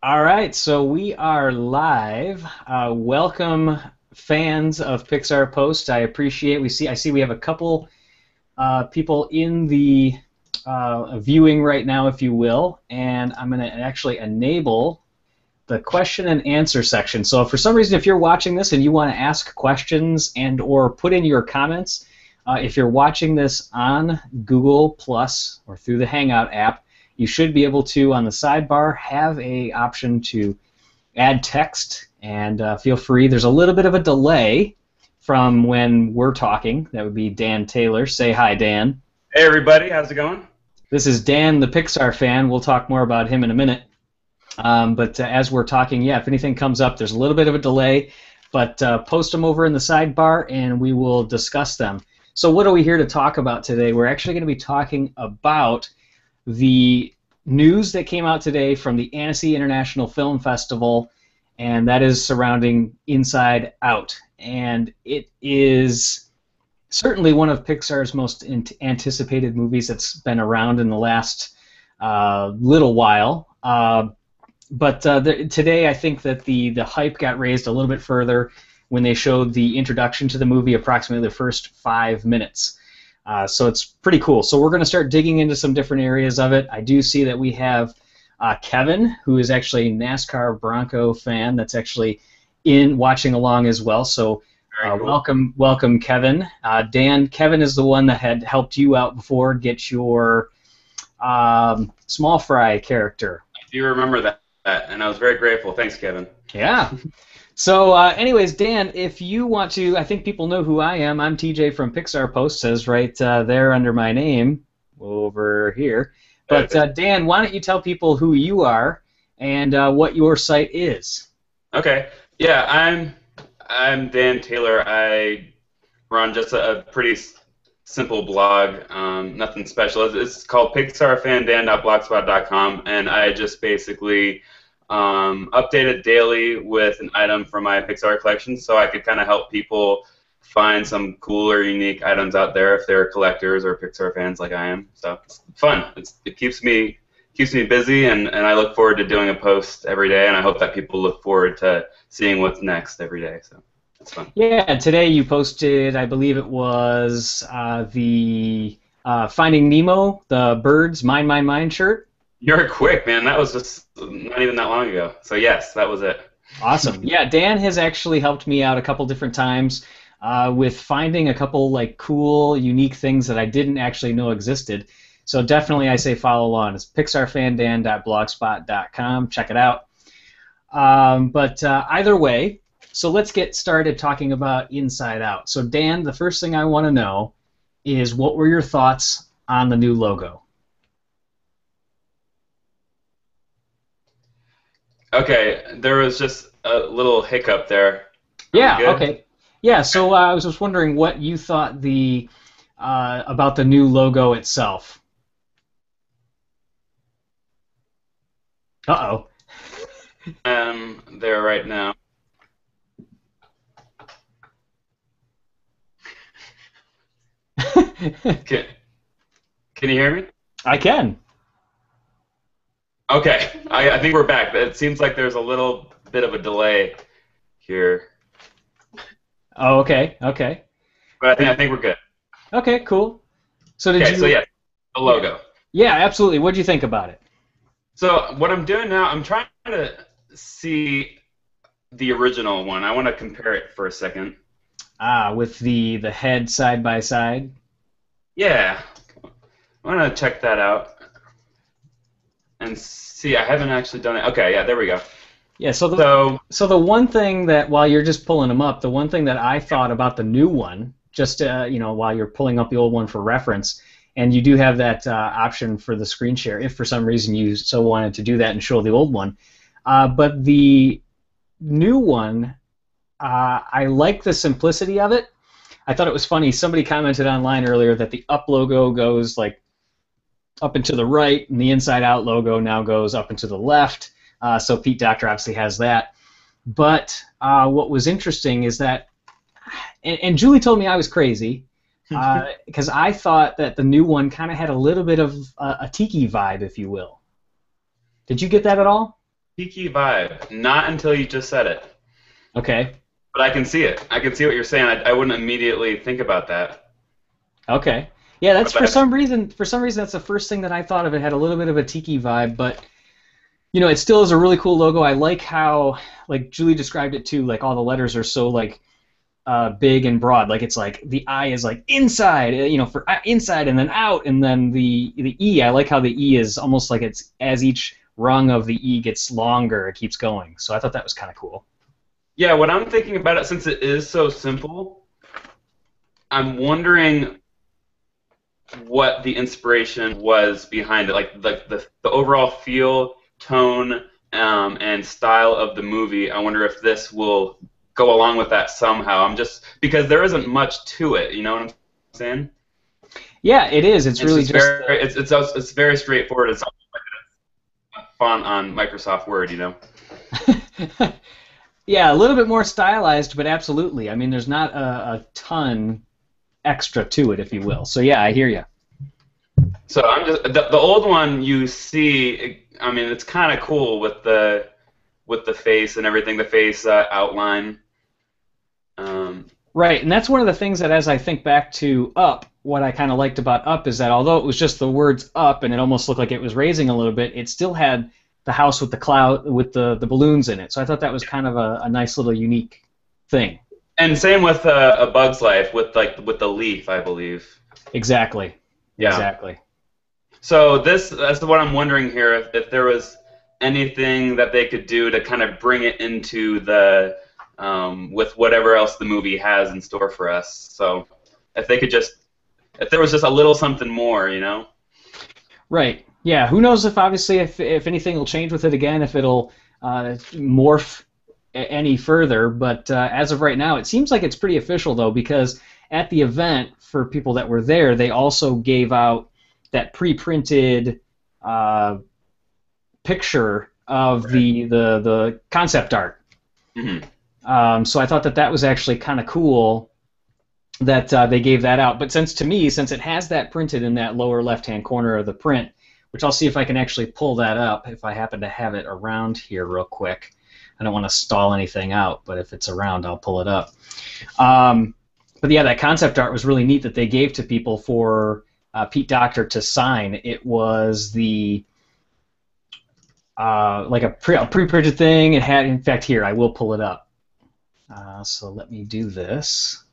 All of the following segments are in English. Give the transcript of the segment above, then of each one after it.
All right, so we are live. Welcome, fans of Pixar Post. I appreciate. I see we have a couple people in the viewing right now, if you will, and I'm going to actually enable the question and answer section. So, for some reason, if you're watching this and you want to ask questions and/or put in your comments, if you're watching this on Google Plus or through the Hangout app, you should be able to, on the sidebar, have a option to add text, and feel free. There's a little bit of a delay from when we're talking. That would be Dan Taylor. Say hi, Dan. Hey everybody, how's it going? This is Dan the Pixar fan. We'll talk more about him in a minute. But as we're talking, yeah, if anything comes up, there's a little bit of a delay, but post them over in the sidebar and we will discuss them. So what are we here to talk about today? We're actually going to be talking about the news that came out today from the Annecy International Film Festival, and that is surrounding Inside Out. And it is certainly one of Pixar's most anticipated movies that's been around in the last little while. Today I think that the hype got raised a little bit further when they showed the introduction to the movie, approximately the first 5 minutes. So it's pretty cool. So we're going to start digging into some different areas of it. I do see that we have Kevin, who is actually a NASCAR Bronco fan, that's actually watching along as well. So cool. welcome, Kevin. Dan, Kevin is the one that had helped you out before get your small fry character. I do remember that, and I was very grateful. Thanks, Kevin. Yeah. So, anyways, Dan, if you want to, I think people know who I am. I'm TJ from Pixar Post, says right there under my name, over here. But Dan, why don't you tell people who you are and what your site is? Okay. Yeah, I'm Dan Taylor. I run just a pretty simple blog, nothing special. It's called PixarFanDan.blogspot.com, and I just basically update it daily with an item from my Pixar collection, so I could kind of help people find some cool or unique items out there if they're collectors or Pixar fans like I am. So it's fun. It keeps me busy, and I look forward to doing a post every day, and I hope that people look forward to seeing what's next every day. So it's fun. Yeah, today you posted, I believe it was the Finding Nemo, the birds, Mine, Mine, Mine shirt. You're quick, man. That was just not even that long ago. So yes, that was it. Awesome. Yeah, Dan has actually helped me out a couple different times with finding a couple like cool, unique things that I didn't actually know existed. So definitely, I say follow along. It's pixarfandan.blogspot.com. Check it out. Either way, so let's get started talking about Inside Out. So Dan, the first thing I want to know is what were your thoughts on the new logo? Okay, there was just a little hiccup there. Yeah, okay. Yeah, so I was just wondering what you thought about the new logo itself. Uh-oh. There right now. Can you hear me? I can. Okay, I think we're back. It seems like there's a little bit of a delay here. Oh, okay, okay. But I think we're good. Okay, cool. So did you? So yeah, the logo. Yeah, absolutely. What did you think about it? So what I'm doing now, I'm trying to see the original one. I want to compare it for a second. With the head side by side. Yeah, I want to check that out. And see, I haven't actually done it. Okay, yeah, there we go. Yeah, so the one thing that, while you're just pulling them up, the one thing that I thought about the new one, just while you're pulling up the old one for reference, and you do have that option for the screen share if for some reason you so wanted to do that and show the old one. But the new one, I like the simplicity of it. I thought it was funny. Somebody commented online earlier that the up logo goes like up and to the right, and the Inside Out logo now goes up and to the left. So Pete Docter obviously has that. But what was interesting is that, and Julie told me I was crazy, because I thought that the new one kind of had a little bit of a tiki vibe, if you will. Did you get that at all? Peaky vibe. Not until you just said it. Okay. But I can see it. I can see what you're saying. I wouldn't immediately think about that. Okay. Yeah, that's But that, for some reason that's the first thing that I thought of. It had a little bit of a tiki vibe, but it still is a really cool logo. I like how, like Julie described it too, like all the letters are so like big and broad. Like it's like the I is like inside, for inside and then out, and then the E. I like how the E is almost like it's as each rung of the E gets longer, it keeps going. So I thought that was kind of cool. yeah, what I'm thinking about it, since it is so simple, I'm wondering what the inspiration was behind it, like the overall feel, tone, and style of the movie. I wonder if this will go along with that somehow. I'm just because there isn't much to it. You know what I'm saying? Yeah, it is. It's really just very it's very straightforward. It's like a font on Microsoft Word. You know. yeah, a little bit more stylized, but absolutely. I mean, there's not a ton extra to it, if you will. So yeah, I hear you. So I'm just the old one you see. I mean, it's kind of cool with the face and everything, the face outline. Right, and that's one of the things that, as I think back to Up, what I kind of liked about Up is that although it was just the words Up and it almost looked like it was raising a little bit, it still had the house with the cloud with the balloons in it. So I thought that was kind of a nice little unique thing. And same with A Bug's Life with with the leaf, I believe. Exactly. Yeah. Exactly. So that's what I'm wondering here, if there was anything that they could do to kind of bring it into the with whatever else the movie has in store for us. So if there was just a little something more, you know? Right. Yeah. Who knows if obviously if anything will change with it again, if it'll morph any further. But as of right now, it seems like it's pretty official though, because at the event, for people that were there, they also gave out that pre-printed picture of the concept art. Mm-hmm. So I thought that was actually kind of cool that they gave that out. But since it has that printed in that lower left-hand corner of the print, which I'll see if I can actually pull that up if I happen to have it around here real quick. I don't want to stall anything out, but if it's around, I'll pull it up. But yeah, that concept art was really neat that they gave to people for Pete Docter to sign. It was the like a pre-printed thing. It had, in fact, here I will pull it up. So let me do this.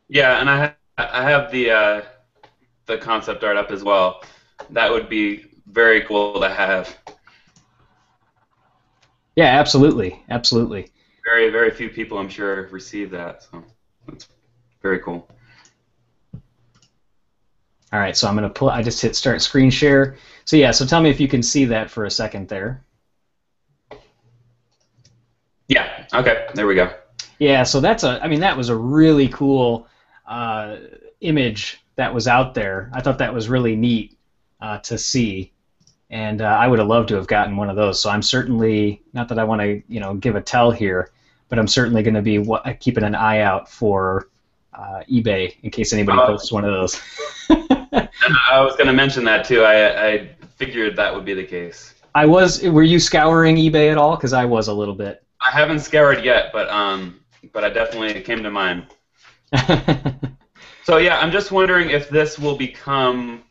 Yeah, and I have the concept art up as well. That would be very cool to have. Yeah, absolutely, absolutely. Very, very few people, I'm sure, receive that, so that's very cool. All right, so I'm going to pull. I just hit start screen share. So yeah, so tell me if you can see that for a second there. Yeah. Okay. There we go. Yeah. So I mean, that was a really cool image that was out there. I thought that was really neat to see, and I would have loved to have gotten one of those. So I'm certainly, not that I want to give a tell here, but I'm certainly going to be keeping an eye out for eBay in case anybody posts one of those. I was going to mention that too. I figured that would be the case. Were you scouring eBay at all? Because I was a little bit. I haven't scoured yet, but I definitely came to mind. So yeah, I'm just wondering if this will become,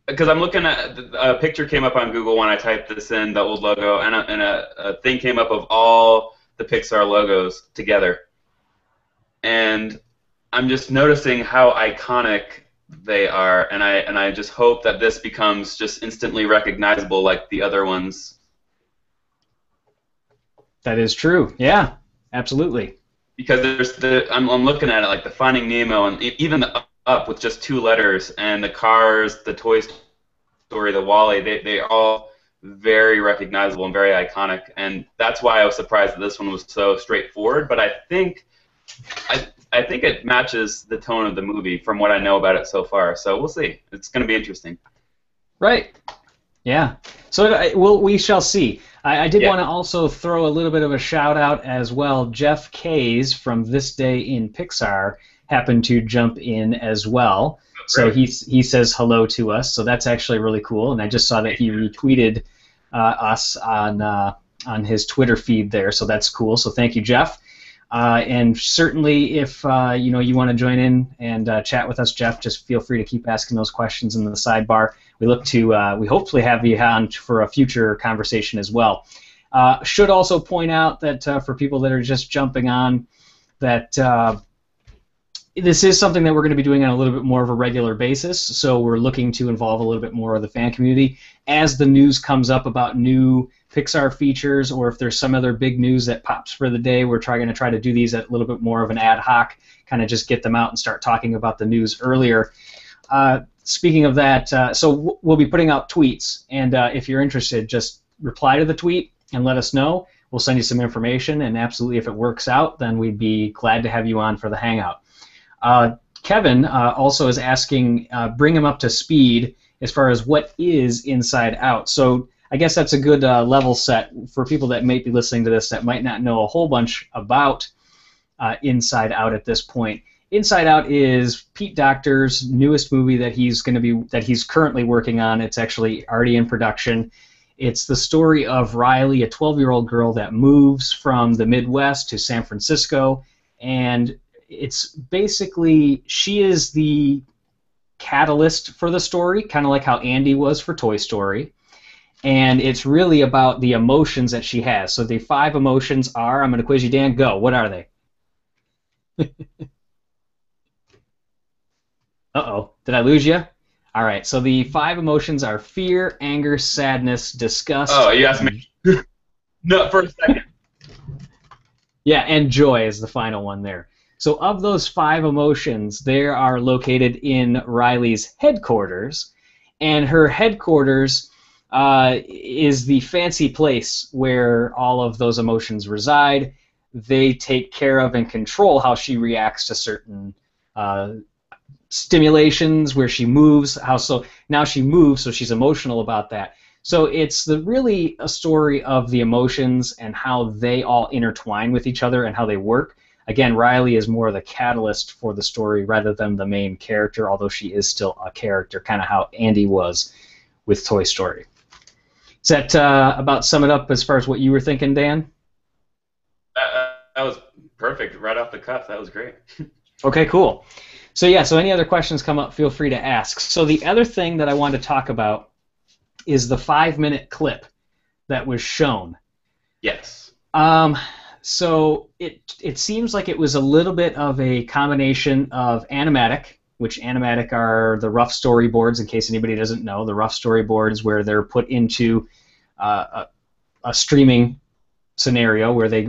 because I'm looking at a picture came up on Google when I typed this in, the old logo, and a thing came up of all the Pixar logos together, and I'm just noticing how iconic they are, and I just hope that this becomes just instantly recognizable like the other ones. That is true. Yeah, absolutely. Because I'm looking at it like the Finding Nemo and even the Up with just 2 letters, and the Cars, the Toy Story, the Wall-E, they're all very recognizable and very iconic, and that's why I was surprised that this one was so straightforward. But I think it matches the tone of the movie from what I know about it so far. So we'll see. It's going to be interesting. Right. Yeah. So we shall see. I did want to also throw a little bit of a shout out as well. Jeff Kays from This Day in Pixar happened to jump in as well. So Great. he says hello to us. So that's actually really cool. And I just saw that he retweeted us on his Twitter feed there. So that's cool. So thank you, Jeff. And certainly, if you want to join in and chat with us, Jeff, just feel free to keep asking those questions in the sidebar. We look to we hopefully have you on for a future conversation as well. Should also point out that for people that are just jumping on, that this is something that we're going to be doing on a little bit more of a regular basis. So we're looking to involve a little bit more of the fan community as the news comes up about new Pixar features, or if there's some other big news that pops for the day. We're going to try to do these at a little bit more of an ad hoc, kind of just get them out and start talking about the news earlier. Speaking of that, so we'll be putting out tweets, and if you're interested, just reply to the tweet and let us know. We'll send you some information, and absolutely, if it works out, then we'd be glad to have you on for the hangout. Kevin also is asking, bring him up to speed as far as what is Inside Out. So I guess that's a good level set for people that might be listening to this that might not know a whole bunch about Inside Out at this point. Inside Out is Pete Docter's newest movie that he's currently working on. It's actually already in production. It's the story of Riley, a 12-year-old girl that moves from the Midwest to San Francisco, and it's basically she is the catalyst for the story, kind of like how Andy was for Toy Story. And it's really about the emotions that she has. So the 5 emotions are, I'm going to quiz you, Dan, go. What are they? Uh-oh, did I lose you? All right, so the 5 emotions are fear, anger, sadness, disgust. Oh, you asked me. No, for a second. Yeah, and joy is the final one there. So of those 5 emotions, they are located in Riley's headquarters, and her headquarters is the fancy place where all of those emotions reside. They take care of and control how she reacts to certain stimulations, where she moves. Now she moves, so she's emotional about that. So it's really a story of the emotions and how they all intertwine with each other and how they work. Again, Riley is more the catalyst for the story rather than the main character, although she is still a character, kind of how Andy was with Toy Story. Does that about sum it up as far as what you were thinking, Dan? That was perfect, right off the cuff. That was great. Okay, cool. So yeah, so any other questions come up, feel free to ask. So the other thing that I wanted to talk about is the 5-minute clip that was shown. Yes. So it seems like it was a little bit of a combination of animatic, which animatic are the rough storyboards, in case anybody doesn't know. The rough storyboards where they're put into a streaming scenario where they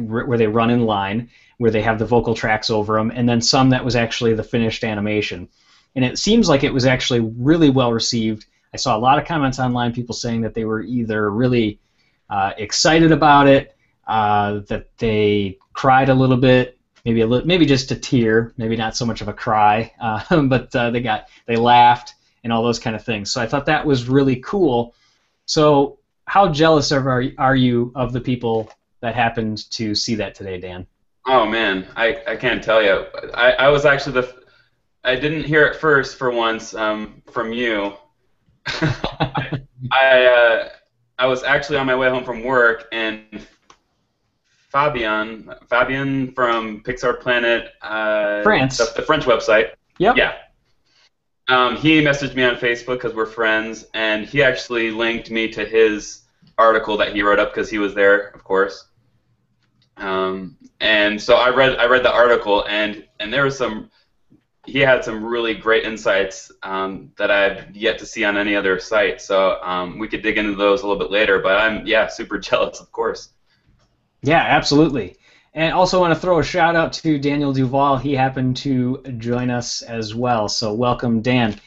run in line, where they have the vocal tracks over them, and then some that was actually the finished animation. And it seems like it was actually really well received. I saw a lot of comments online, people saying that they were either really excited about it, that they cried a little bit, maybe just a tear, maybe not so much of a cry, but they laughed and all those kind of things. So I thought that was really cool. So how jealous are you of the people that happened to see that today, Dan? Oh man, I can't tell you. I was actually I didn't hear it first for once from you. I was actually on my way home from work, and Fabian from Pixar Planet, France, the French website. Yep. Yeah. He messaged me on Facebook because we're friends, and he actually linked me to his article that he wrote up because he was there, of course. And so I read the article, and there was he had some really great insights that I've yet to see on any other site. So we could dig into those a little bit later. But I'm super jealous, of course. Yeah, absolutely. And also want to throw a shout out to Daniel Duval. He happened to join us as well. So welcome, Dan.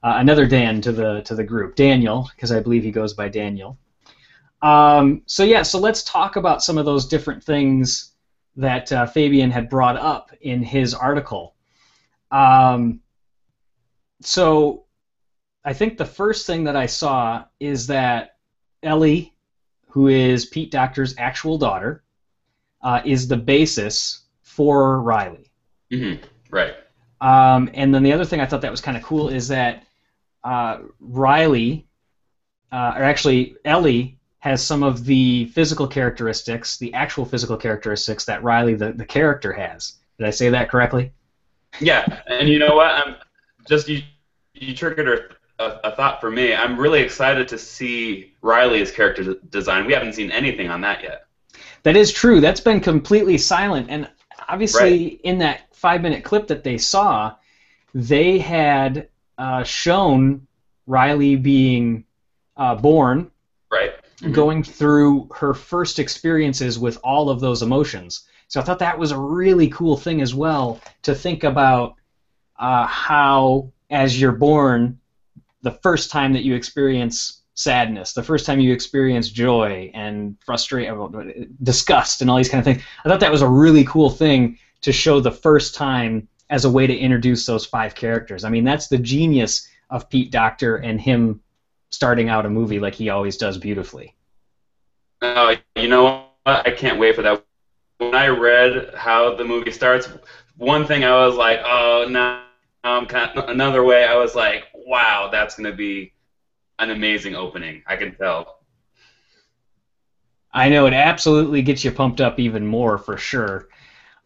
Another Dan to the group, Daniel, because I believe he goes by Daniel. So let's talk about some of those different things that Fabian had brought up in his article. So I think the first thing that I saw is that Ellie, who is Pete Docter's actual daughter, is the basis for Riley. Mm-hmm. Right. And then the other thing I thought that was kind of cool is that Riley, or actually Ellie, has some of the physical characteristics, the actual physical characteristics that Riley, the character, has. Did I say that correctly? Yeah, and you know what? I'm just you triggered a thought for me. I'm really excited to see Riley's character design. We haven't seen anything on that yet. That is true. That's been completely silent. And obviously, Right. in that 5-minute clip that they saw, they had shown Riley being born, Right. Mm-hmm. going through her first experiences with all of those emotions. So I thought that was a really cool thing as well, to think about how, as you're born, the first time that you experience sadness, the first time you experience joy and frustration, disgust, and all these kind of things. I thought that was a really cool thing to show the first time as a way to introduce those 5 characters. I mean, that's the genius of Pete Docter and him starting out a movie like he always does beautifully. Oh, you know what? I can't wait for that. When I read how the movie starts, one thing I was like, oh, no, another way I was like, wow, that's going to be an amazing opening. I can tell. I know it absolutely gets you pumped up even more for sure.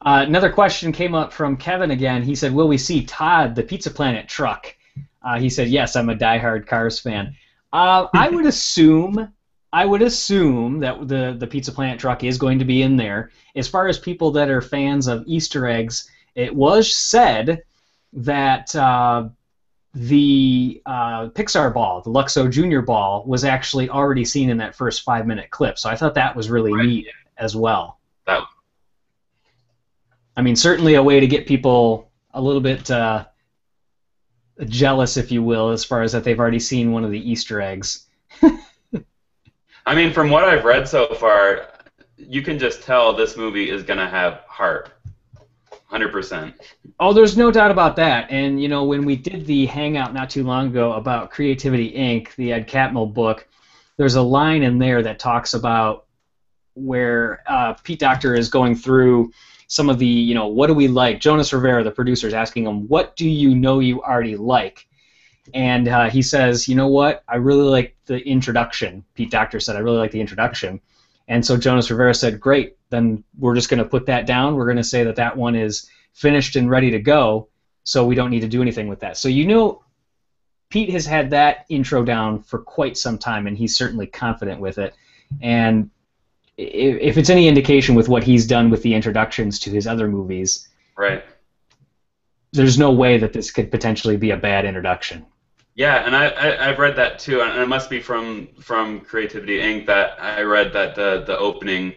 Another question came up from Kevin again. He said, "Will we see Todd, the Pizza Planet truck?" He said, "Yes, I'm a diehard Cars fan." I would assume. I would assume that the Pizza Planet truck is going to be in there. As far as people that are fans of Easter eggs, it was said that the Pixar ball, the Luxo Junior ball, was actually already seen in that first 5-minute clip. So I thought that was really neat as well. That, I mean, certainly a way to get people a little bit jealous, if you will, as far as that they've already seen one of the Easter eggs. I mean, from what I've read so far, you can just tell this movie is going to have heart. 100%. Oh, there's no doubt about that. And, you know, when we did the hangout not too long ago about Creativity Inc., the Ed Catmull book, there's a line in there that talks about where Pete Docter is going through some of the, you know, what do we like? Jonas Rivera, the producer, is asking him, what do you know you already like? And he says, you know what? I really like the introduction. Pete Docter said, I really like the introduction. And so Jonas Rivera said, great, then we're just going to put that down. We're going to say that that one is finished and ready to go, so we don't need to do anything with that. So you know Pete has had that intro down for quite some time, and he's certainly confident with it. And if it's any indication with what he's done with the introductions to his other movies, right? There's no way that this could potentially be a bad introduction. Yeah, and I've read that too, and it must be from Creativity Inc. that I read that the opening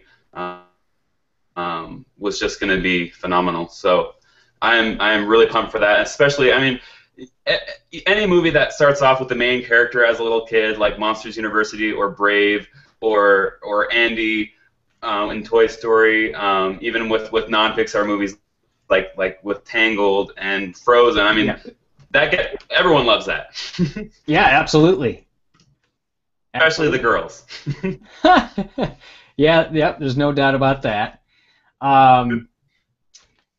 was just going to be phenomenal. So I'm really pumped for that. Especially, I mean, any movie that starts off with the main character as a little kid, like Monsters University or Brave or Andy in Toy Story, even with non-Pixar movies like with Tangled and Frozen. I mean. Yeah. Everyone loves that. Yeah, absolutely. Especially the girls. Yeah, there's no doubt about that.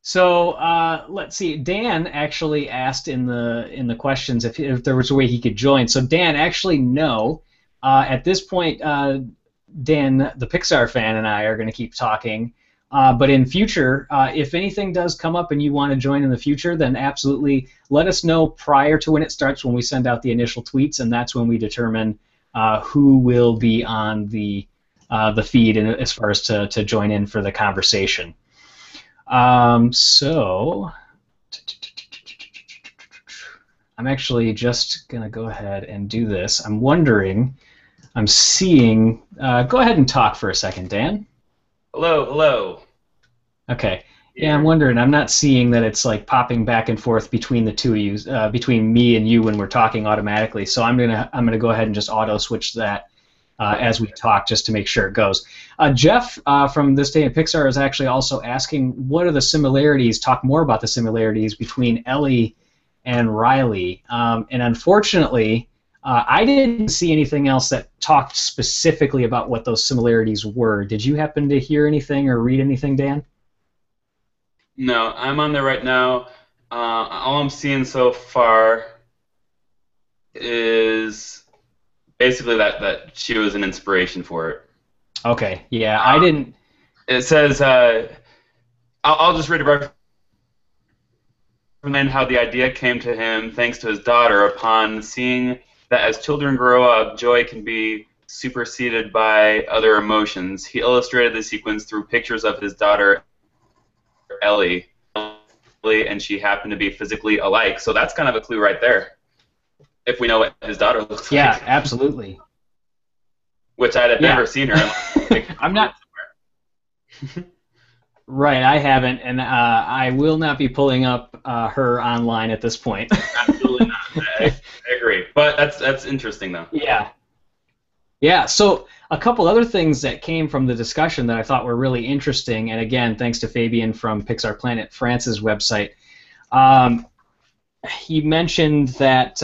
So let's see. Dan actually asked in the questions if there was a way he could join. So Dan, actually no. At this point, Dan, the Pixar fan, and I are going to keep talking. But in future, if anything does come up and you want to join in the future, then absolutely let us know prior to when it starts, when we send out the initial tweets, and that's when we determine who will be on the feed and as far as to join in for the conversation. So I'm actually just going to go ahead and do this. I'm wondering, I'm seeing, go ahead and talk for a second, Dan. Hello. Okay. Yeah, I'm wondering. I'm not seeing that it's like popping back and forth between the two of you, between me and you when we're talking automatically. So I'm gonna go ahead and just auto switch that as we talk, just to make sure it goes. Jeff from This Day in Pixar is actually also asking, what are the similarities? Talk more about the similarities between Ellie and Riley. And unfortunately, I didn't see anything else that talked specifically about what those similarities were. Did you happen to hear anything or read anything, Dan? No, I'm on there right now, All I'm seeing so far is basically that she was an inspiration for it. Okay, yeah, I didn't. It says, I'll just read a reference from how the idea came to him thanks to his daughter upon seeing that as children grow up, joy can be superseded by other emotions. He illustrated the sequence through pictures of his daughter, Ellie, and she happened to be physically alike. So that's kind of a clue right there, if we know what his daughter looks Yeah, like, absolutely. which I'd have Yeah, never seen her. I'm not. Right, I haven't, and I will not be pulling up her online at this point. Absolutely not. I agree. But that's interesting, though. Yeah. Yeah, so a couple other things that came from the discussion that I thought were really interesting, and again, thanks to Fabian from Pixar Planet France's website. Um, he mentioned that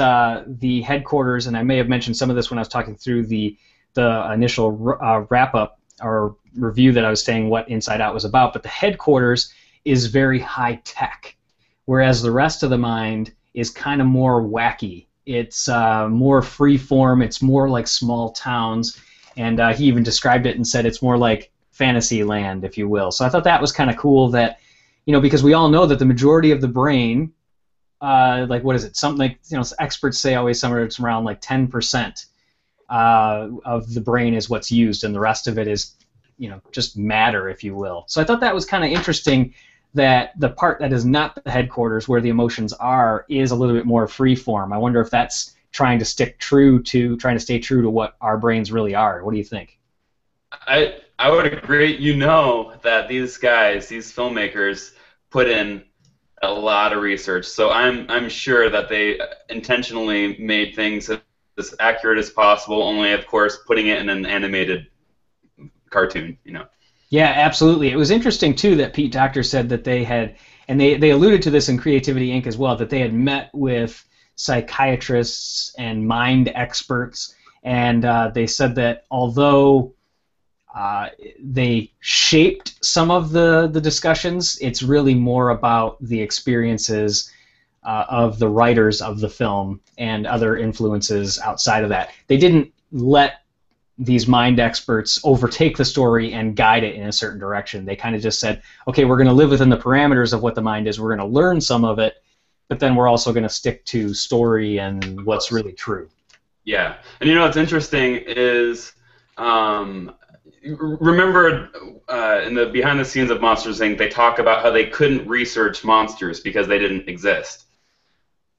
the headquarters, and I may have mentioned some of this when I was talking through the initial wrap-up or review that I was saying what Inside Out was about, but the headquarters is very high-tech, whereas the rest of the mind is kind of more wacky. It's more free-form, it's more like small towns, and he even described it and said it's more like fantasy land, if you will. So I thought that was kind of cool that, because we all know that the majority of the brain, like what is it? Something like experts say always somewhere it's around like 10% of the brain is what's used, and the rest of it is, just matter, if you will. So I thought that was kind of interesting that the part that is not the headquarters, where the emotions are, is a little bit more free form. I wonder if that's trying to stay true to what our brains really are. What do you think? I would agree. You know that these guys, these filmmakers, put in a lot of research. So I'm sure that they intentionally made things as accurate as possible. Only, of course, putting it in an animated cartoon. Yeah, absolutely. It was interesting too that Pete Docter said that they had, and they alluded to this in Creativity Inc. as well, that they had met with psychiatrists and mind experts, and they said that although they shaped some of the discussions, it's really more about the experiences of the writers of the film and other influences outside of that. They didn't let these mind experts overtake the story and guide it in a certain direction. They kind of just said, okay, we're going to live within the parameters of what the mind is. We're going to learn some of it, but then we're also going to stick to story and what's really true. Yeah, and what's interesting is, remember in the behind the scenes of Monsters Inc., they talk about how they couldn't research monsters because they didn't exist.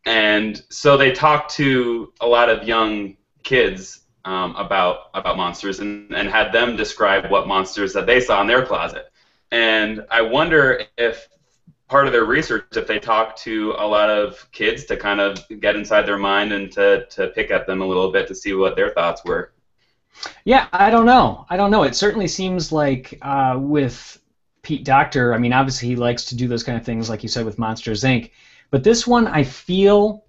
And so they talked to a lot of young kids about monsters and had them describe what monsters that they saw in their closet. And I wonder if part of their research, if they talked to a lot of kids to kind of get inside their mind and to pick at them a little bit to see what their thoughts were. Yeah, I don't know. It certainly seems like with Pete Docter, I mean, obviously he likes to do those kind of things, like you said, with Monsters, Inc., but this one I feel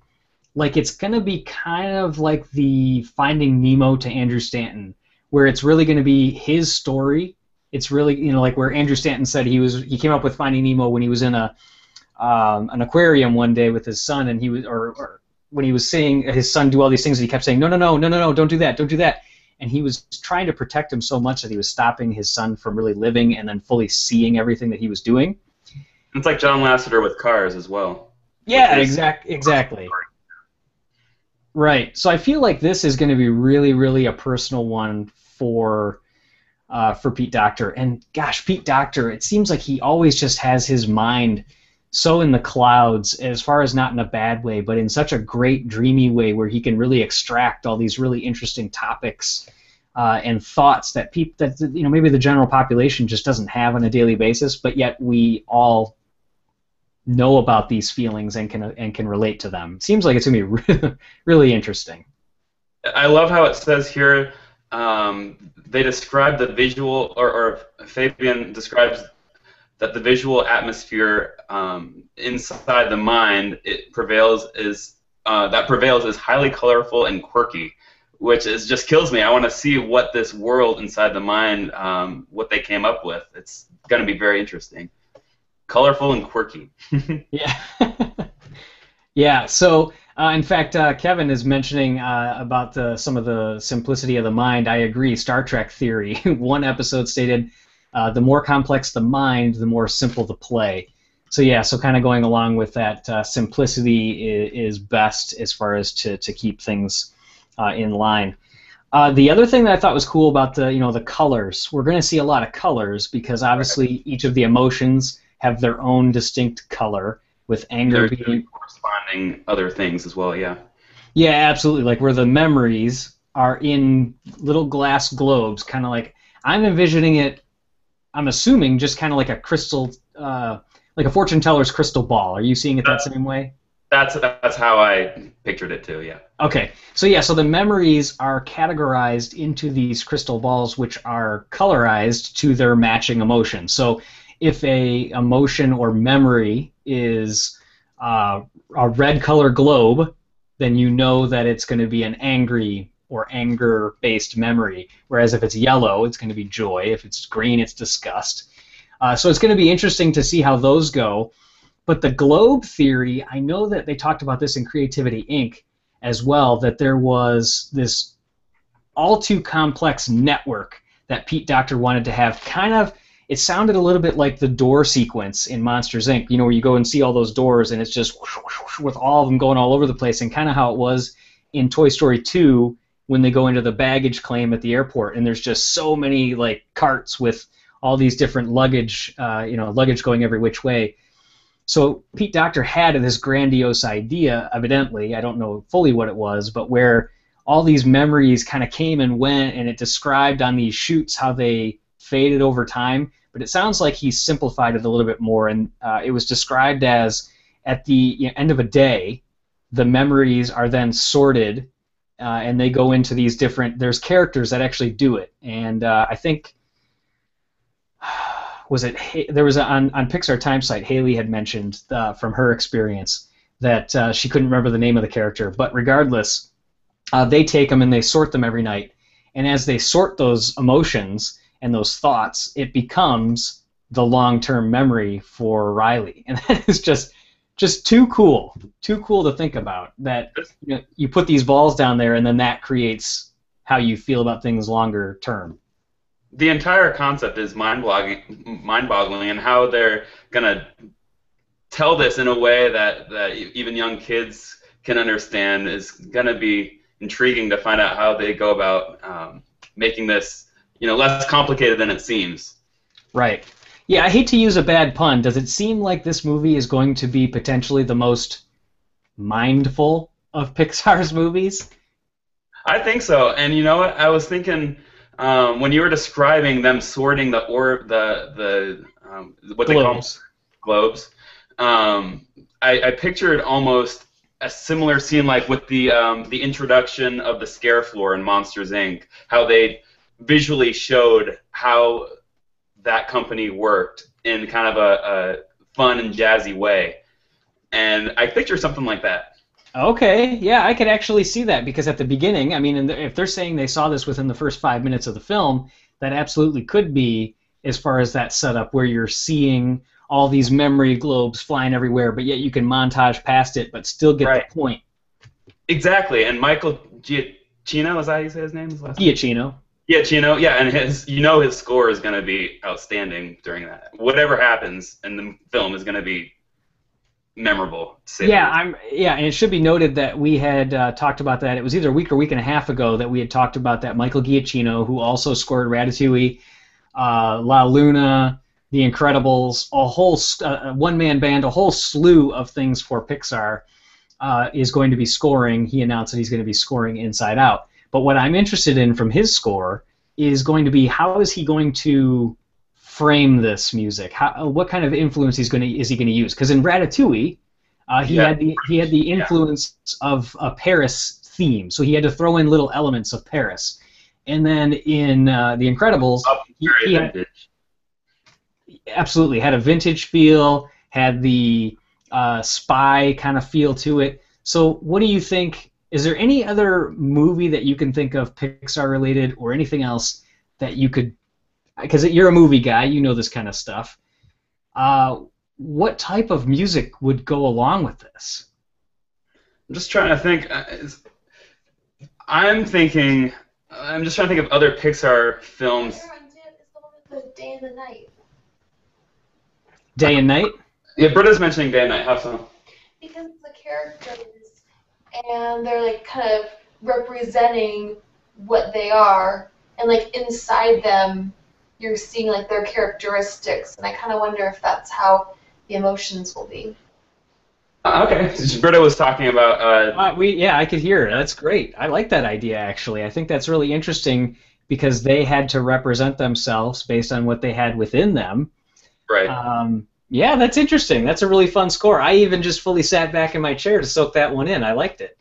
like it's going to be kind of like the Finding Nemo to Andrew Stanton, where it's really going to be his story. It's really, like where Andrew Stanton said he came up with Finding Nemo when he was in an aquarium one day with his son, and he was or when he was seeing his son do all these things, and he kept saying, no, don't do that, and he was trying to protect him so much that he was stopping his son from really living and then fully seeing everything that he was doing. It's like John Lasseter with Cars as well. Yeah, exactly. Right. So I feel like this is going to be really, really a personal one for Pete Docter. And gosh, Pete Docter, it seems like he always just has his mind so in the clouds, as far as not in a bad way, but in such a great, dreamy way where he can really extract all these really interesting topics and thoughts that maybe the general population just doesn't have on a daily basis, but yet we all know about these feelings and can relate to them. Seems like it's going to be really interesting. I love how it says here they describe the visual, or Fabian describes that the visual atmosphere inside the mind that prevails is highly colorful and quirky, which just kills me. I want to see what this world inside the mind, what they came up with. It's going to be very interesting. Colorful and quirky. Yeah. Yeah, so in fact, Kevin is mentioning about some of the simplicity of the mind. I agree. Star Trek theory. One episode stated, "The more complex the mind, the more simple the play." So yeah, so kind of going along with that, simplicity is best as far as to keep things in line. The other thing that I thought was cool about the colors, we're going to see a lot of colors because Right. obviously each of the emotions have their own distinct color, with anger There's gonna be being. corresponding other things as well. Yeah. Yeah, absolutely. Like where the memories are in little glass globes, kind of like I'm envisioning it. I'm assuming just kind of like a crystal, like a fortune teller's crystal ball. Are you seeing it that That's same way? that's how I pictured it too. Yeah. Okay, so yeah, so the memories are categorized into these crystal balls, which are colorized to their matching emotion. So if a emotion or memory is a red color globe, then you know that it's going to be an angry or anger-based memory. Whereas if it's yellow, it's going to be joy. If it's green, it's disgust. So it's going to be interesting to see how those go. But the globe theory, I know that they talked about this in Creativity Inc. as well, that there was this all too complex network that Pete Docter wanted to have. Kind of, it sounded a little bit like the door sequence in Monsters Inc. Where you go and see all those doors and it's just whoosh, whoosh, whoosh, with all of them going all over the place, and kind of how it was in Toy Story 2 when they go into the baggage claim at the airport, and there's just so many like carts with all these different luggage, luggage going every which way. So Pete Docter had this grandiose idea, evidently, I don't know fully what it was, but where all these memories kind of came and went, and it described on these shoots how they faded over time. But it sounds like he simplified it a little bit more, and it was described as at the end of a day, the memories are then sorted, and they go into these different. There's characters that actually do it, and I think was it there was on Pixar Time site Haley had mentioned from her experience that she couldn't remember the name of the character, but regardless, they take them and they sort them every night, and as they sort those emotions and those thoughts, it becomes the long-term memory for Riley, and that is just too cool to think about. That you put these balls down there, and then that creates how you feel about things longer term. The entire concept is mind-boggling, and how they're gonna tell this in a way that even young kids can understand is gonna be intriguing to find out how they go about making this less complicated than it seems. Right. Yeah, I hate to use a bad pun. Does it seem like this movie is going to be potentially the most mindful of Pixar's movies? I think so, and you know what? I was thinking when you were describing them sorting the what they call Globes. globes. I pictured almost a similar scene like with the introduction of the scare floor in Monsters Inc. How they visually showed how that company worked in kind of a fun and jazzy way, and I picture something like that. Okay, yeah, I could actually see that because at the beginning, I mean, if they're saying they saw this within the first 5 minutes of the film, that absolutely could be as far as that setup where you're seeing all these memory globes flying everywhere, but yet you can montage past it, but still get the Right. point. Exactly, and Michael Giacchino, is that how you say his name? His last name? Giacchino. Giacchino, yeah, and his score is going to be outstanding during that. Whatever happens in the film is going to be memorable, to say the Yeah, least. and it should be noted that we had talked about that. It was either a week or week and a half ago that we had talked about that Michael Giacchino, who also scored Ratatouille, La Luna, The Incredibles, a whole one-man band, a whole slew of things for Pixar, is going to be scoring. He announced that he's going to be scoring Inside Out. But what I'm interested in from his score is going to be how is he going to frame this music? What kind of influence is he going to use? Because in Ratatouille, Yeah, he had the yeah. influence of a Paris theme, so he had to throw in little elements of Paris. And then in The Incredibles, Oh, very he had vintage. absolutely had a vintage feel, had the spy kind of feel to it. So, what do you think? Is there any other movie that you can think of, Pixar related, or anything else that you could? Because you're a movie guy, you know this kind of stuff. Uh, what type of music would go along with this? I'm just trying to think. I'm thinking. I'm just trying to think of other Pixar films. It's the one with the day and the night. Day and Night? Yeah, Britta's mentioning Day and Night. How so? Because the characters, and they're like kind of representing what they are, and like inside them, you're seeing like their characteristics, and I kind of wonder if that's how the emotions will be. Okay. Britta was talking about. I could hear it. That's great. I like that idea, actually. I think that's really interesting because they had to represent themselves based on what they had within them. Right. Yeah, that's interesting. That's a really fun score. I even just fully sat back in my chair to soak that one in. I liked it.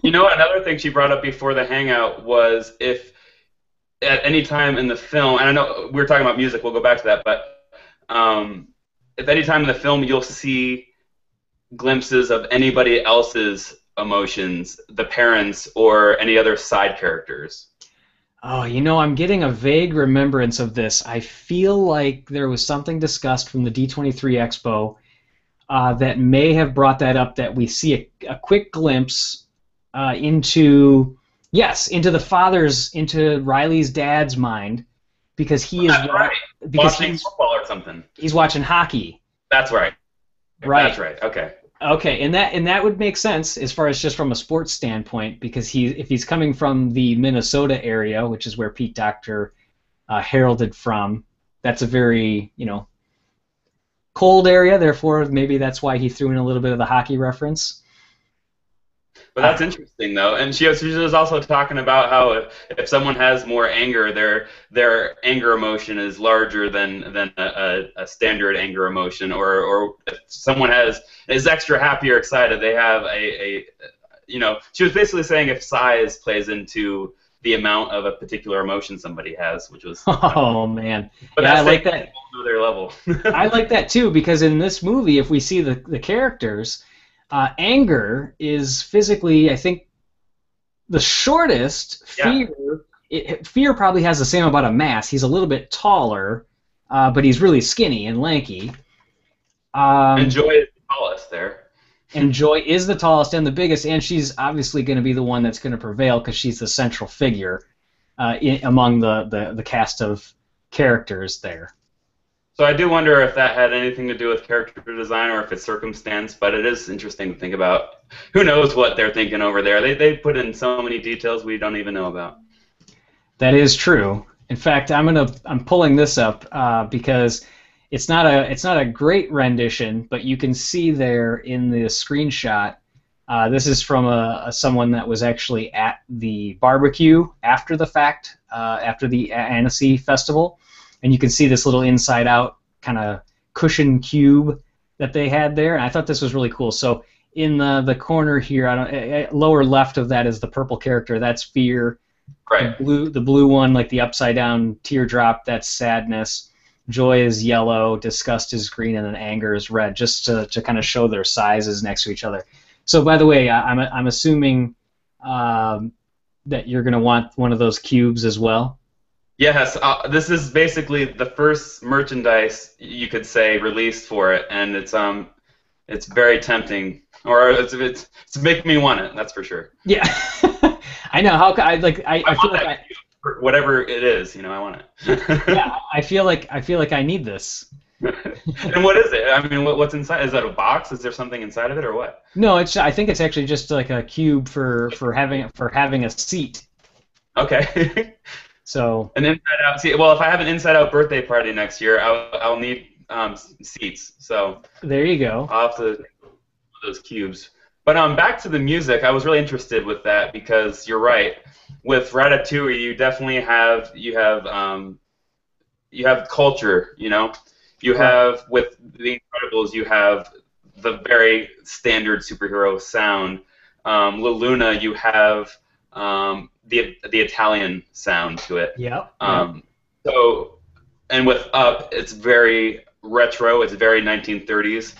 You know, another thing she brought up before the hangout was if at any time in the film, and I know we were talking about music, we'll go back to that, but if any time in the film you'll see glimpses of anybody else's emotions, the parents or any other side characters. Oh, I'm getting a vague remembrance of this. I feel like there was something discussed from the D23 Expo that may have brought that up, that we see a quick glimpse into Riley's dad's mind, because he is right. because watching football or something. He's watching hockey. That's right. Right. That's right. Okay. Okay, and that would make sense as far as just from a sports standpoint, because if he's coming from the Minnesota area, which is where Pete Docter heralded from, that's a very cold area. Therefore, maybe that's why he threw in a little bit of the hockey reference. But that's interesting, though. And she was also talking about how if someone has more anger, their anger emotion is larger than a standard anger emotion, or if someone is extra happy or excited, they have she was basically saying if size plays into the amount of a particular emotion somebody has, which was man. But yeah, that's I like that. To their level. I like that too, because in this movie, if we see the characters. Anger is physically, I think, the shortest. Fear probably has the same amount of mass. He's a little bit taller, but he's really skinny and lanky. And Joy is the tallest there. And Joy is the tallest and the biggest, and she's obviously going to be the one that's going to prevail because she's the central figure among the cast of characters there. So I do wonder if that had anything to do with character design or if it's circumstance, but it is interesting to think about. Who knows what they're thinking over there? They put in so many details we don't even know about. That is true. In fact, I'm pulling this up because it's not a great rendition, but you can see there in the screenshot. This is from someone that was actually at the barbecue after the fact, after the Annecy Festival. And you can see this little inside-out kind of cushion cube that they had there, and I thought this was really cool. So in the corner here, lower left of that is the purple character. That's fear. Right. The blue one, like the upside-down teardrop, that's sadness. Joy is yellow, disgust is green, and then anger is red, just to kind of show their sizes next to each other. So by the way, I'm assuming that you're going to want one of those cubes as well. Yes, this is basically the first merchandise you could say released for it, and it's very tempting, or it's making me want it. That's for sure. Yeah, I know how I feel like whatever it is, I want it. Yeah, I feel like I need this. And what is it? I mean, what's inside? Is that a box? Is there something inside of it, or what? No, I think it's actually just like a cube for having a seat. Okay. So an inside out. See, well, if I have an inside out birthday party next year, I'll need seats. So there you go. I'll have to those cubes. But back to the music, I was really interested with that because you're right. With Ratatouille, you definitely have culture. You have with The Incredibles, you have the very standard superhero sound. La Luna, you have the Italian sound to it. Yeah. So, and with Up, it's very retro. It's very 1930s.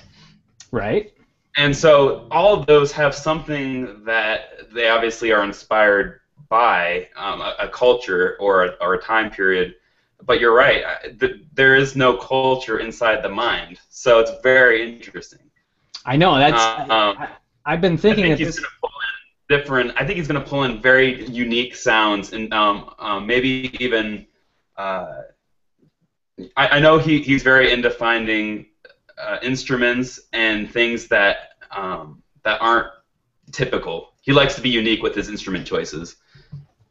Right. And so all of those have something that they obviously are inspired by a culture or a time period. But you're right. There is no culture inside the mind. So it's very interesting. I know. I've been I thinking think that he's this. going to pull in different. I think he's going to pull in very unique sounds, and maybe even. I know he's very into finding instruments and things that aren't typical. He likes to be unique with his instrument choices,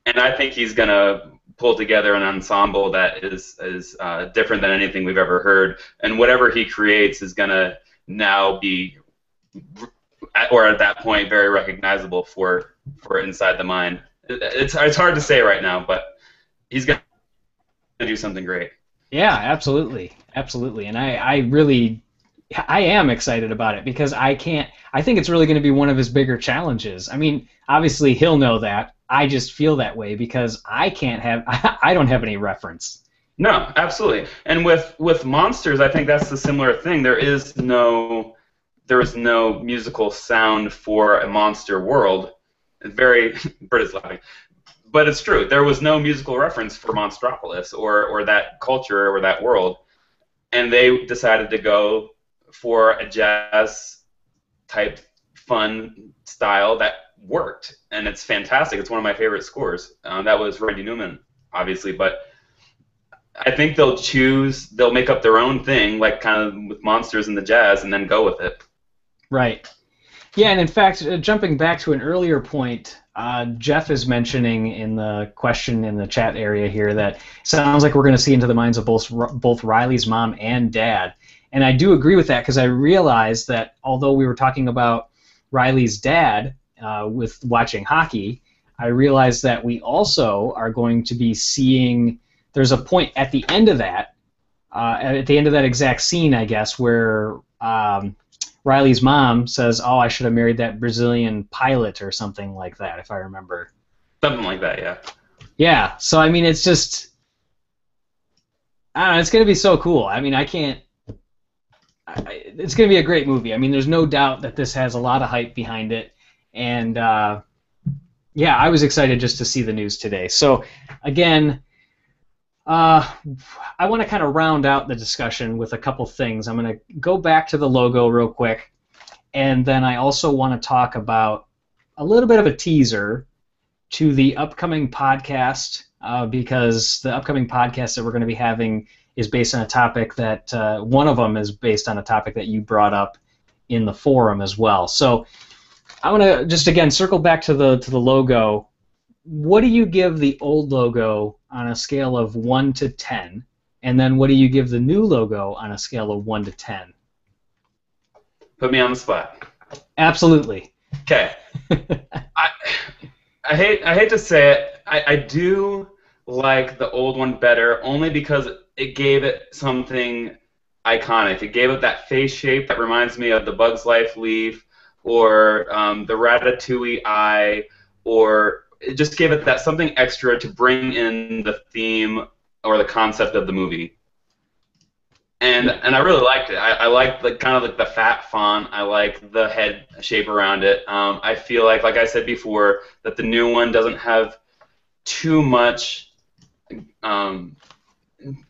and I think he's going to pull together an ensemble that is different than anything we've ever heard. And whatever he creates is going to now be, or at that point, very recognizable for Inside the Mind. It's hard to say right now, but he's going to do something great. Yeah, absolutely, absolutely, and I am excited about it because I think it's really going to be one of his bigger challenges. I mean, obviously he'll know that. I just feel that way because I don't have any reference. No, absolutely. And with monsters, I think that's the similar thing. There is no musical sound for a monster world. It's very Bert is laughing. But it's true. There was no musical reference for Monstropolis or that culture or that world. And they decided to go for a jazz type fun style that worked, and it's fantastic. It's one of my favorite scores. That was Randy Newman, obviously, but I think they'll make up their own thing, like kind of with monsters and the jazz, and then go with it. Right. Yeah, and in fact, jumping back to an earlier point, Jeff is mentioning in the question in the chat area here that it sounds like we're going to see into the minds of both Riley's mom and dad. And I do agree with that because I realized that although we were talking about Riley's dad with watching hockey, I realized that we also are going to be seeing, there's a point at the end of that, at the end of that exact scene, I guess, where Riley's mom says, "Oh, I should have married that Brazilian pilot," or something like that, if I remember. Something like that, yeah. Yeah, so I mean, it's just, I don't know, it's going to be so cool. I mean, it's going to be a great movie. I mean, there's no doubt that this has a lot of hype behind it, and yeah, I was excited just to see the news today. So, again, I want to kind of round out the discussion with a couple things. I'm going to go back to the logo real quick, and then I also want to talk about a little bit of a teaser to the upcoming podcast, because the upcoming podcast that we're going to be having is based on a topic that, one of them is based on a topic that you brought up in the forum as well. So I want to just, again, circle back to the logo. What do you give the old logo on a scale of 1 to 10? And then what do you give the new logo on a scale of 1 to 10? Put me on the spot. Absolutely. Okay. I hate to say it. I do like the old one better only because it gave it something iconic. It gave it that face shape that reminds me of the Bug's Life leaf or the Ratatouille eye, or it just gave it that something extra to bring in the theme or the concept of the movie. And I really liked it. I liked the kind of like the fat font. I like the head shape around it. I feel like I said before, that the new one doesn't have too much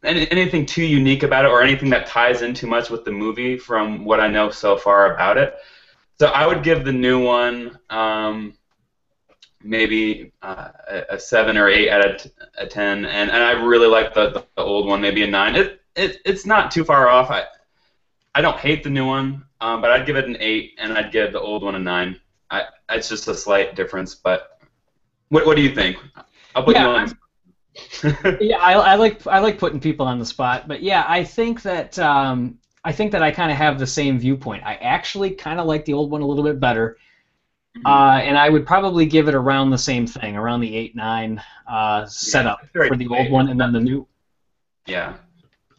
anything too unique about it or anything that ties in too much with the movie from what I know so far about it. So I would give the new one maybe a 7 or 8 out of 10, and I really like the old one, maybe a 9. It's not too far off. I don't hate the new one, but I'd give it an 8, and I'd give the old one a 9. It's just a slight difference, but what do you think? I'll put you on. Yeah, I like putting people on the spot, but yeah, I think that I kind of have the same viewpoint. I actually kind of like the old one a little bit better, and I would probably give it around the same thing, around the 8-9 setup for the old one, and then the new. Yeah.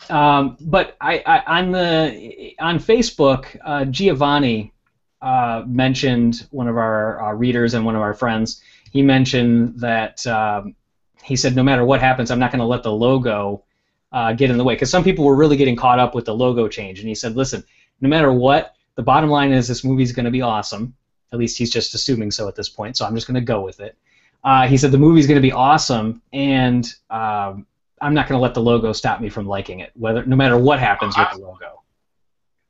But on Facebook, Giovanni mentioned, one of our readers and one of our friends. He mentioned that he said, no matter what happens, I'm not going to let the logo get in the way, because some people were really getting caught up with the logo change. And he said, listen, no matter what, the bottom line is this movie's going to be awesome. At least he's just assuming so at this point, so I'm just going to go with it. He said the movie's going to be awesome, and I'm not going to let the logo stop me from liking it, no matter what happens with the logo.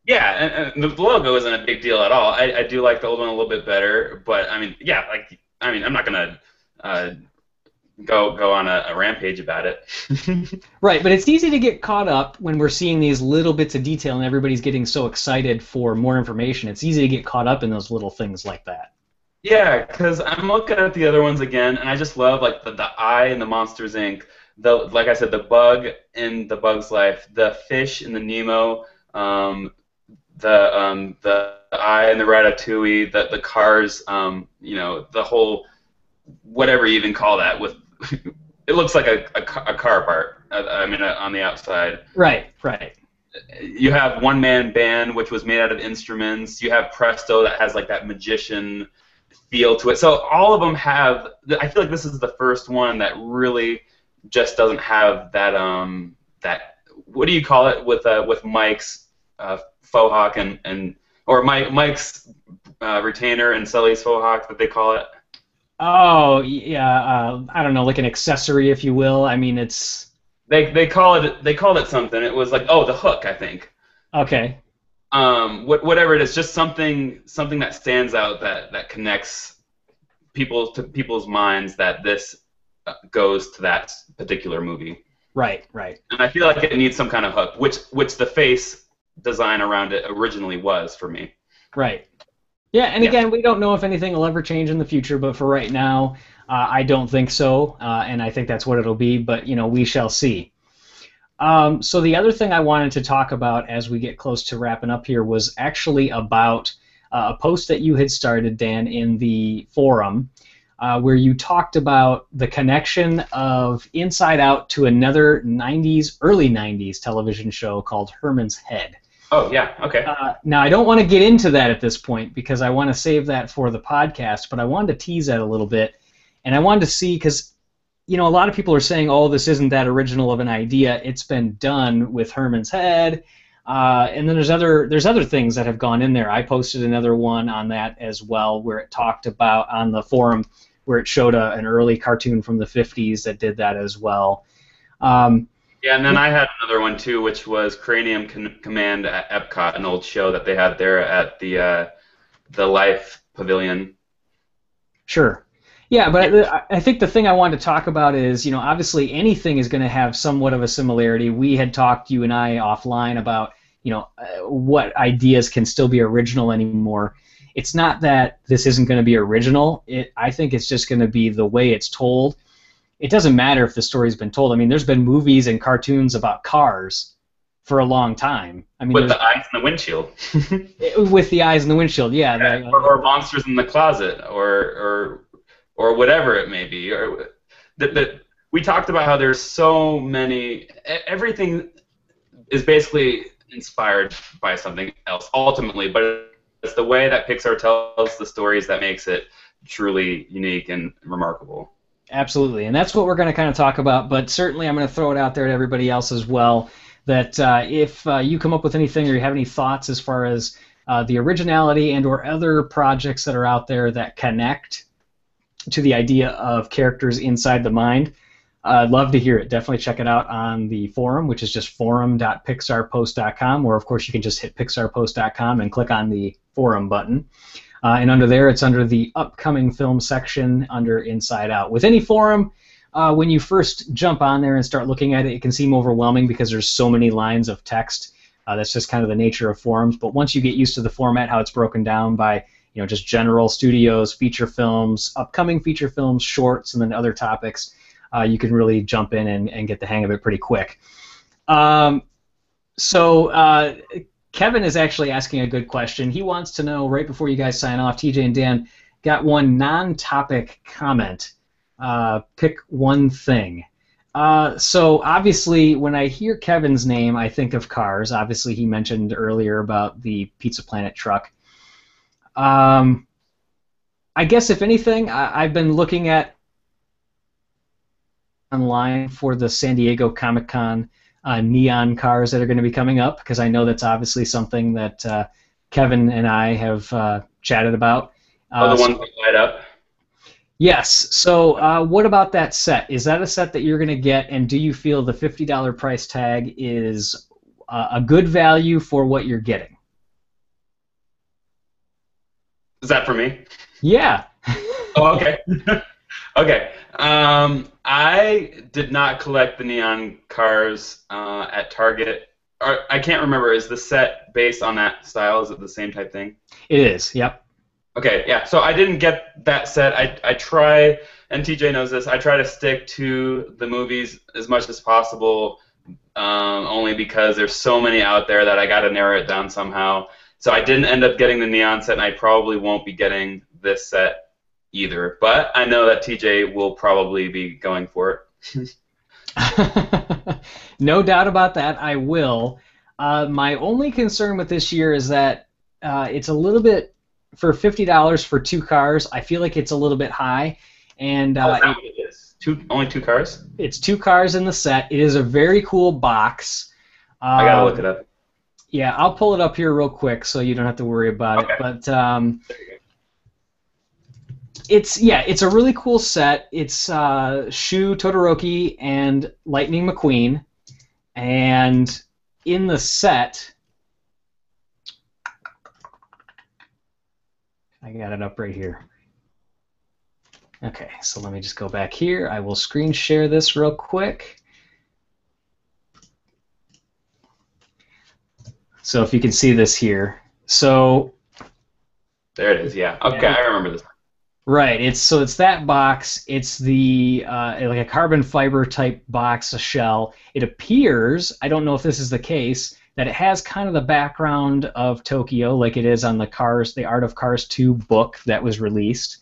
Yeah, and the logo isn't a big deal at all. I do like the old one a little bit better, but I mean, yeah, like I mean, I'm not gonna uh, go on a rampage about it. Right, but it's easy to get caught up when we're seeing these little bits of detail and everybody's getting so excited for more information. It's easy to get caught up in those little things like that. Yeah, because I'm looking at the other ones again, and I just love like the eye in the Monsters Inc. The like I said, the bug in the Bug's Life, the fish in the Nemo, the eye in the Ratatouille, the cars, the whole whatever you even call that with it looks like a car part. I mean, on the outside. Right, right. You have one man band, which was made out of instruments. You have Presto that has like that magician feel to it. So all of them have. I feel like this is the first one that really just doesn't have that that what do you call it with Mike's faux hawk and or Mike's retainer and Sully's faux hawk that they call it. Oh, yeah, I don't know, like an accessory, if you will. I mean, it's They called it something. It was like, oh, the hook, I think. okay. Whatever it is, just something that stands out that connects people's minds that this goes to that particular movie. Right, right, And I feel like it needs some kind of hook, which the face design around it originally was for me. right. Yeah, and again, we don't know if anything will ever change in the future, but for right now, I don't think so, and I think that's what it'll be, but, we shall see. So the other thing I wanted to talk about as we get close to wrapping up here was actually about a post that you had started, Dan, in the forum, where you talked about the connection of Inside Out to another early 90s television show called Herman's Head. Oh, yeah, okay. Now, I don't want to get into that at this point because I want to save that for the podcast, but I wanted to tease that a little bit, and I wanted to see, because a lot of people are saying, oh, this isn't that original of an idea. It's been done with Herman's Head, and then there's other things that have gone in there. I posted another one on that as well, where it talked about, on the forum, where it showed an early cartoon from the 50s that did that as well. Yeah, and then I had another one too, which was Cranium Command at Epcot, an old show that they had there at the Life Pavilion. Sure. Yeah, but I think the thing I wanted to talk about is, obviously anything is going to have somewhat of a similarity. We had talked, you and I, offline about, what ideas can still be original anymore. It's not that this isn't going to be original. I think it's just going to be the way it's told. It doesn't matter if the story's been told. I mean, there's been movies and cartoons about cars for a long time. I mean, with the eyes in the windshield. With the eyes in the windshield, yeah. Yeah, or monsters in the closet, or whatever it may be. Or we talked about how there's so many. Everything is basically inspired by something else, ultimately. But it's the way that Pixar tells the stories that makes it truly unique and remarkable. Absolutely, and that's what we're going to kind of talk about, but certainly I'm going to throw it out there to everybody else as well, that if you come up with anything or you have any thoughts as far as the originality and or other projects that are out there that connect to the idea of characters inside the mind, I'd love to hear it. Definitely check it out on the forum, which is just forum.pixarpost.com, or of course you can just hit pixarpost.com and click on the forum button. And under there, it's under the upcoming film section under Inside Out. With any forum, when you first jump on there and start looking at it, it can seem overwhelming because there's so many lines of text. That's just kind of the nature of forums. But once you get used to the format, how it's broken down by just general studios, feature films, upcoming feature films, shorts, and then other topics, you can really jump in and get the hang of it pretty quick. Kevin is actually asking a good question. He wants to know, right before you guys sign off, TJ and Dan, got one non-topic comment. Pick one thing. So obviously, when I hear Kevin's name, I think of cars. Obviously, he mentioned earlier about the Pizza Planet truck. I guess, if anything, I've been looking at online for the San Diego Comic-Con neon cars that are going to be coming up, because I know that's obviously something that Kevin and I have chatted about. The ones that light up? Yes. So what about that set? Is that a set that you're going to get, and do you feel the $50 price tag is a good value for what you're getting? Is that for me? Yeah. Oh, okay. Okay. I did not collect the neon cars at Target. I can't remember. Is the set based on that style? Is it the same type thing? It is. Yep. Okay, yeah. So I didn't get that set. I try, and TJ knows this. I try to stick to the movies as much as possible, only because there's so many out there that I got to narrow it down somehow. So I didn't end up getting the neon set, and I probably won't be getting this set either. But I know that TJ will probably be going for it. No doubt about that. I will. My only concern with this year is that it's a little bit, for $50 for 2 cars, I feel like it's a little bit high. And Is that what it is? Only 2 cars? It's 2 cars in the set. It is a very cool box. I gotta look it up. Yeah, I'll pull it up here real quick so you don't have to worry about it. But it's a really cool set. It's Shu, Todoroki, and Lightning McQueen. And in the set, I got it up right here. Okay, so let me just go back here. I will screen share this real quick. So if you can see this here. So there it is, yeah. Okay, yeah. I remember this. Right, it's that box. It's the like a carbon fiber type box, a shell. It appears, I don't know if this is the case, that it has kind of the background of Tokyo, like it is on the Art of Cars 2 book that was released.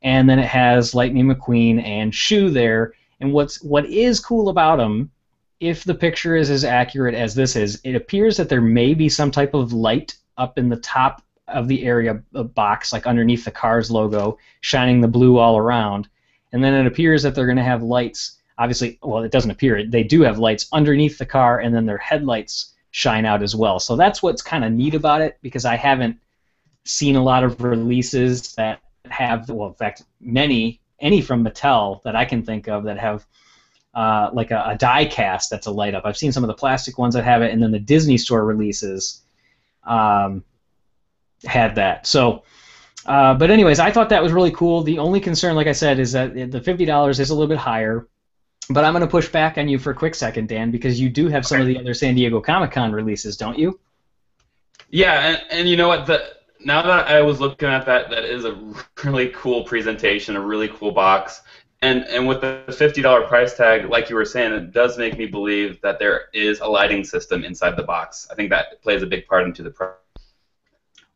And then it has Lightning McQueen and Shu there. And what is cool about them, if the picture is as accurate as this is, it appears that there may be some type of light up in the top of the area of box, like underneath the Cars logo, shining the blue all around. And then it appears that they're going to have lights, obviously, well, it doesn't appear, they do have lights underneath the car, and then their headlights shine out as well. So that's what's kind of neat about it, because I haven't seen a lot of releases that have, well, in fact, any from Mattel that I can think of that have like a die cast that's a light up. I've seen some of the plastic ones that have it, and then the Disney Store releases had that. So, but anyways, I thought that was really cool. The only concern, like I said, is that the $50 is a little bit higher. But I'm going to push back on you for a quick second, Dan, because you do have some of the other San Diego Comic-Con releases, don't you? Yeah, and you know what? Now that I was looking at that is a really cool presentation, a really cool box. And with the $50 price tag, like you were saying, it does make me believe that there is a lighting system inside the box. I think that plays a big part into the price.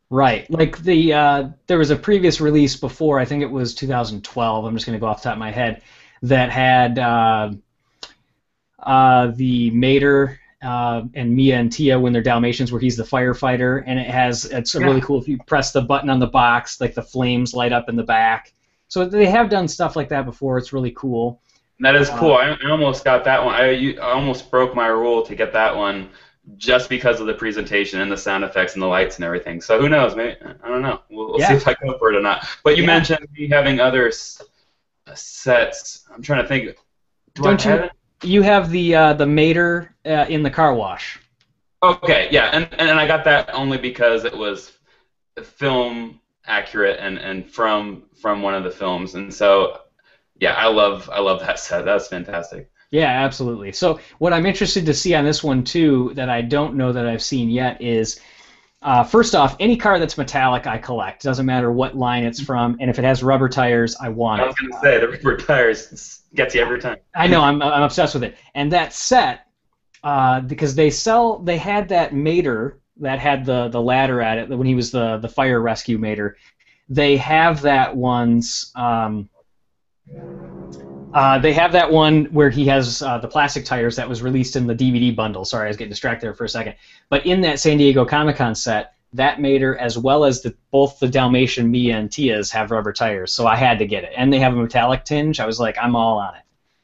Right. Like there was a previous release before, I think it was 2012, I'm just going to go off the top of my head, that had the Mater and Mia and Tia when they're Dalmatians, where he's the firefighter, and it's really cool. If you press the button on the box, like the flames light up in the back. So they have done stuff like that before. It's really cool. That is cool. I almost got that one. I almost broke my rule to get that one just because of the presentation and the sound effects and the lights and everything. So who knows? Maybe, I don't know. We'll see if I go for it or not. But you mentioned me having other sets. I'm trying to think. Don't you? You have the Mater in the car wash. Okay, yeah, and I got that only because it was film accurate and from one of the films, and so yeah, I love that set. That's fantastic. Yeah, absolutely. So what I'm interested to see on this one too, that I don't know that I've seen yet, is first off, any car that's metallic I collect. Doesn't matter what line it's from, and if it has rubber tires, I want it. I was going to say, the rubber tires gets you every time. I know, I'm obsessed with it. And that set, because they had that Mater that had the ladder at it when he was the fire rescue Mater. They have that one's. They have that one where he has the plastic tires that was released in the DVD bundle. Sorry, I was getting distracted there for a second. But in that San Diego Comic-Con set, that Mater, as well as both the Dalmatian Mia and Tia's, have rubber tires. So I had to get it. And they have a metallic tinge. I was like, I'm all on it.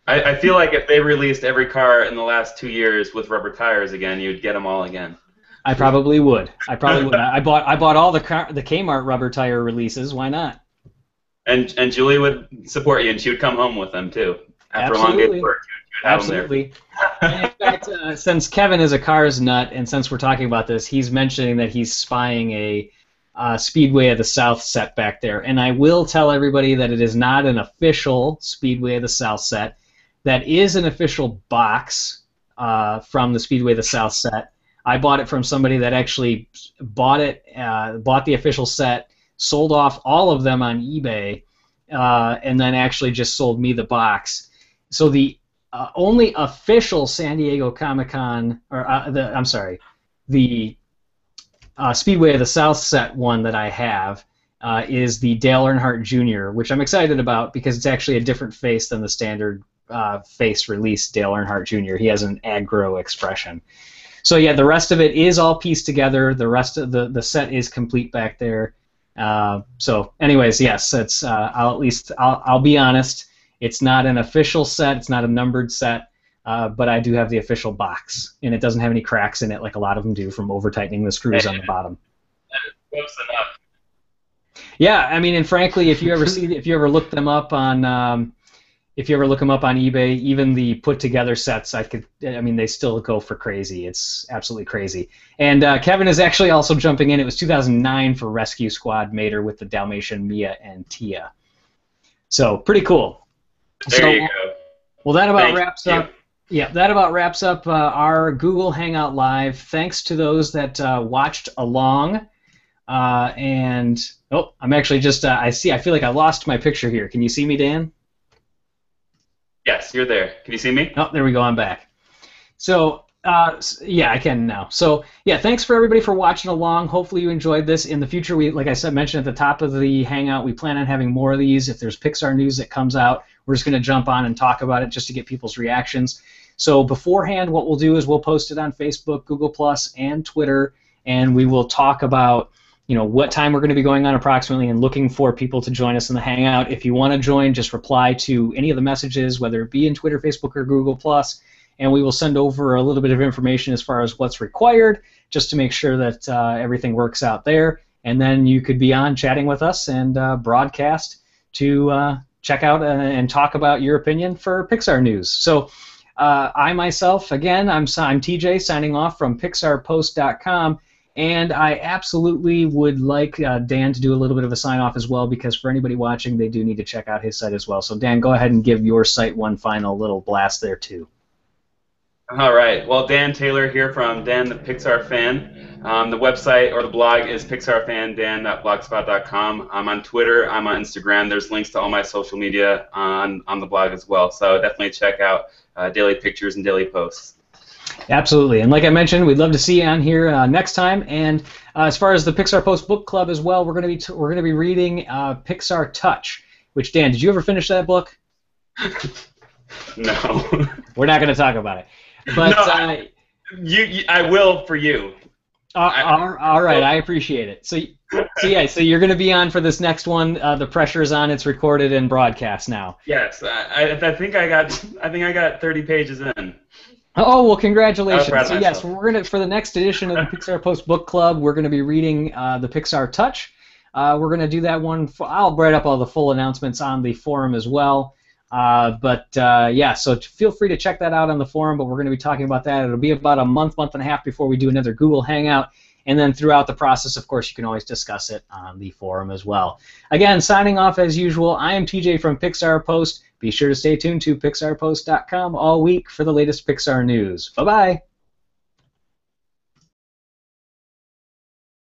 I feel like if they released every car in the last 2 years with rubber tires again, you'd get them all again. I probably would. I bought all the Kmart rubber tire releases. Why not? And Julie would support you, and she would come home with them too after a long day of work. Absolutely. And in fact, since Kevin is a Cars nut, and since we're talking about this, he's mentioning that he's spying a Speedway of the South set back there. And I will tell everybody that it is not an official Speedway of the South set. That is an official box from the Speedway of the South set. I bought it from somebody that actually bought the official set, sold off all of them on eBay, and then actually just sold me the box. So the only official San Diego Comic-Con, the Speedway of the South set one that I have is the Dale Earnhardt Jr., which I'm excited about because it's actually a different face than the standard face release Dale Earnhardt Jr. He has an aggro expression. So yeah, the rest of it is all pieced together. The rest of the set is complete back there. So anyways, yes, it's I'll be honest. It's not an official set. It's not a numbered set. But I do have the official box, and it doesn't have any cracks in it like a lot of them do from over-tightening the screws on the bottom. Close enough. Yeah, I mean, and frankly, if you ever look them up on eBay, even the put-together sets, they still go for crazy. It's absolutely crazy. And Kevin is actually also jumping in. It was 2009 for Rescue Squad Mater with the Dalmatian Mia and Tia. So pretty cool. There you go. Well, that about wraps up. Yeah, that about wraps up our Google Hangout Live. Thanks to those that watched along. I'm actually just, I feel like I lost my picture here. Can you see me, Dan? Yes, you're there. Can you see me? Oh, there we go. I'm back. So, yeah, I can now. So, yeah, thanks for everybody for watching along. Hopefully you enjoyed this. In the future, like I said, mentioned at the top of the Hangout, we plan on having more of these. If there's Pixar news that comes out, we're just going to jump on and talk about it just to get people's reactions. So beforehand, what we'll do is we'll post it on Facebook, Google+, and Twitter, and we will talk about what time we're going to be going on approximately and looking for people to join us in the Hangout. If you want to join, just reply to any of the messages, whether it be in Twitter, Facebook, or Google+, and we will send over a little bit of information as far as what's required just to make sure that everything works out there. And then you could be on chatting with us and broadcast to check out and talk about your opinion for Pixar news. So I myself, again, I'm TJ signing off from PixarPost.com. And I absolutely would like Dan to do a little bit of a sign-off as well, because for anybody watching, they do need to check out his site as well. So, Dan, go ahead and give your site one final little blast there, too. All right. Well, Dan Taylor here from Dan the Pixar Fan. The website or the blog is pixarfandan.blogspot.com. I'm on Twitter. I'm on Instagram. There's links to all my social media on the blog as well. So definitely check out daily pictures and daily posts. Absolutely, and like I mentioned, we'd love to see you on here next time. And as far as the Pixar Post Book Club as well, we're going to be reading Pixar Touch. Which, Dan, did you ever finish that book? No. We're not going to talk about it. But no, I will for you. All right, I appreciate it. So you're going to be on for this next one. The pressure is on. It's recorded and broadcast now. Yes, I think I got 30 pages in. Oh, well, congratulations. So yes, we're gonna, for the next edition of the Pixar Post Book Club, we're going to be reading the Pixar Touch. We're going to do that one. I'll write up all the full announcements on the forum as well. Yeah, so feel free to check that out on the forum, but we're going to be talking about that. It'll be about a month and a half before we do another Google Hangout. And then throughout the process, of course, you can always discuss it on the forum as well. Again, signing off as usual, I am TJ from Pixar Post. Be sure to stay tuned to PixarPost.com all week for the latest Pixar news. Bye-bye.